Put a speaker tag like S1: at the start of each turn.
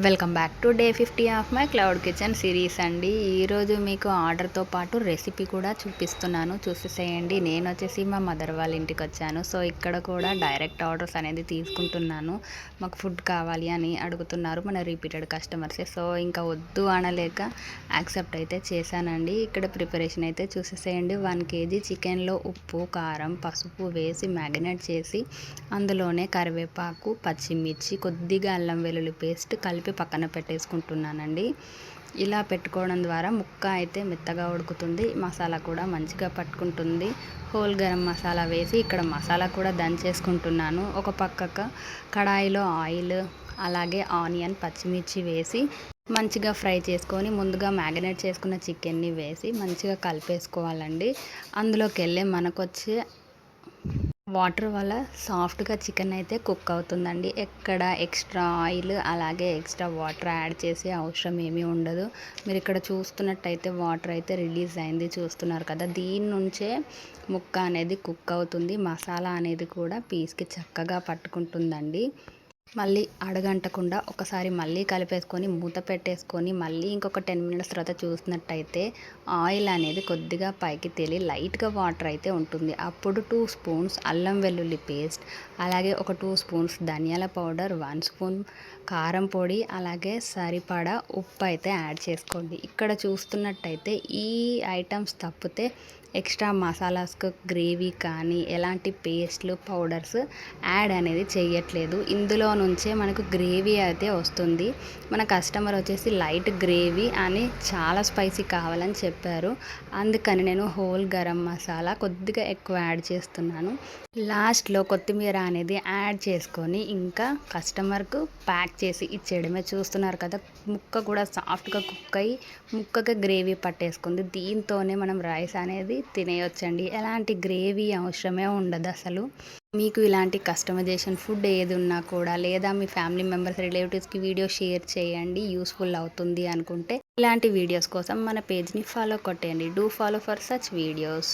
S1: Welcome back to day 50 of my cloud kitchen series అండి. ఈరోజు మీకు ఆర్డర్తో పాటు రెసిపీ కూడా చూపిస్తున్నాను, చూసేసేయండి. నేను వచ్చేసి మా మదర్ వాళ్ళ ఇంటికి వచ్చాను. సో ఇక్కడ కూడా డైరెక్ట్ ఆర్డర్స్ అనేది తీసుకుంటున్నాను. మాకు ఫుడ్ కావాలి అని అడుగుతున్నారు మన రిపీటెడ్ కస్టమర్సే. సో ఇంకా వద్దు అనలేక యాక్సెప్ట్ అయితే చేశానండి. ఇక్కడ ప్రిపరేషన్ అయితే చూసేసేయండి. 1 kg చికెన్లో ఉప్పు, కారం, పసుపు వేసి మ్యారినేట్ చేసి అందులోనే కరివేపాకు, పచ్చిమిర్చి, కొద్దిగా అల్లం వెల్లుల్లి పేస్ట్ కలిపి పక్కన పెట్టేసుకుంటున్నానండి. ఇలా పెట్టుకోవడం ద్వారా ముక్క అయితే మెత్తగా ఉడుకుతుంది, మసాలా కూడా మంచిగా పట్టుకుంటుంది. హోల్ గరం మసాలా వేసి ఇక్కడ మసాలా కూడా దంచేసుకుంటున్నాను. ఒక పక్కకు కడాయిలో ఆయిల్, అలాగే ఆనియన్, పచ్చిమిర్చి వేసి మంచిగా ఫ్రై చేసుకొని ముందుగా మ్యారినేట్ చేసుకున్న చికెన్ని వేసి మంచిగా కలిపేసుకోవాలండి. అందులోకి వెళ్ళి మనకొచ్చే వాటర్ వల్ల సాఫ్ట్గా చికెన్ అయితే కుక్ అవుతుందండి. ఎక్కడ ఎక్స్ట్రా ఆయిల్ అలాగే ఎక్స్ట్రా వాటర్ యాడ్ చేసే అవసరం ఏమీ ఉండదు. మీరు ఇక్కడ చూస్తున్నట్టయితే వాటర్ అయితే రిలీజ్ అయింది, చూస్తున్నారు కదా. దీని నుంచే ముక్క అనేది కుక్ అవుతుంది. మసాలా అనేది కూడా పీస్కి చక్కగా పట్టుకుంటుందండి. మళ్ళీ అడగంటకుండా ఒకసారి మళ్ళీ కలిపేసుకొని మూత పెట్టేసుకొని మళ్ళీ ఇంకొక 10 మినిట్స్ తర్వాత చూసినట్టయితే ఆయిల్ అనేది కొద్దిగా పైకి తేలి లైట్గా వాటర్ అయితే ఉంటుంది. అప్పుడు 2 స్పూన్స్ అల్లం వెల్లుల్లి పేస్ట్, అలాగే ఒక 2 స్పూన్స్ ధనియాల పౌడర్, 1 స్పూన్ కారం పొడి, అలాగే సరిపడా ఉప్పు అయితే యాడ్ చేసుకోండి. ఇక్కడ చూస్తున్నట్టయితే ఈ ఐటమ్స్ తప్పితే ఎక్స్ట్రా మసాలాస్కు గ్రేవీ కానీ ఎలాంటి పేస్ట్లు, పౌడర్స్ యాడ్ అనేది చేయట్లేదు. ఇందులో నుంచే మనకు గ్రేవీ అయితే వస్తుంది. మన కస్టమర్ వచ్చేసి లైట్ గ్రేవీ అని చాలా స్పైసీ కావాలని చెప్పారు. అందుకని నేను హోల్ గరం మసాలా కొద్దిగా ఎక్కువ యాడ్ చేస్తున్నాను. లాస్ట్లో కొత్తిమీర అనేది యాడ్ చేసుకొని ఇంకా కస్టమర్కు ప్యాక్ చేసి ఇచ్చేయడమే. చూస్తున్నారు కదా, ముక్క కూడా సాఫ్ట్గా కుక్ అయ్యి ముక్కగా గ్రేవీ పట్టేసుకుంది. దీంతోనే మనం రైస్ అనేది తినేయొచ్చండి. ఎలాంటి గ్రేవీ అవసరమే ఉండదు అసలు. మీకు ఇలాంటి కస్టమైజేషన్ ఫుడ్ ఏది ఉన్నా కూడా, లేదా మీ ఫ్యామిలీ మెంబర్స్, రిలేటివ్స్కి వీడియో షేర్ చేయండి, యూస్ఫుల్ అవుతుంది అనుకుంటే ఇలాంటి వీడియోస్ కోసం మన పేజ్ని ఫాలో కొట్టేయండి. Do follow for such videos.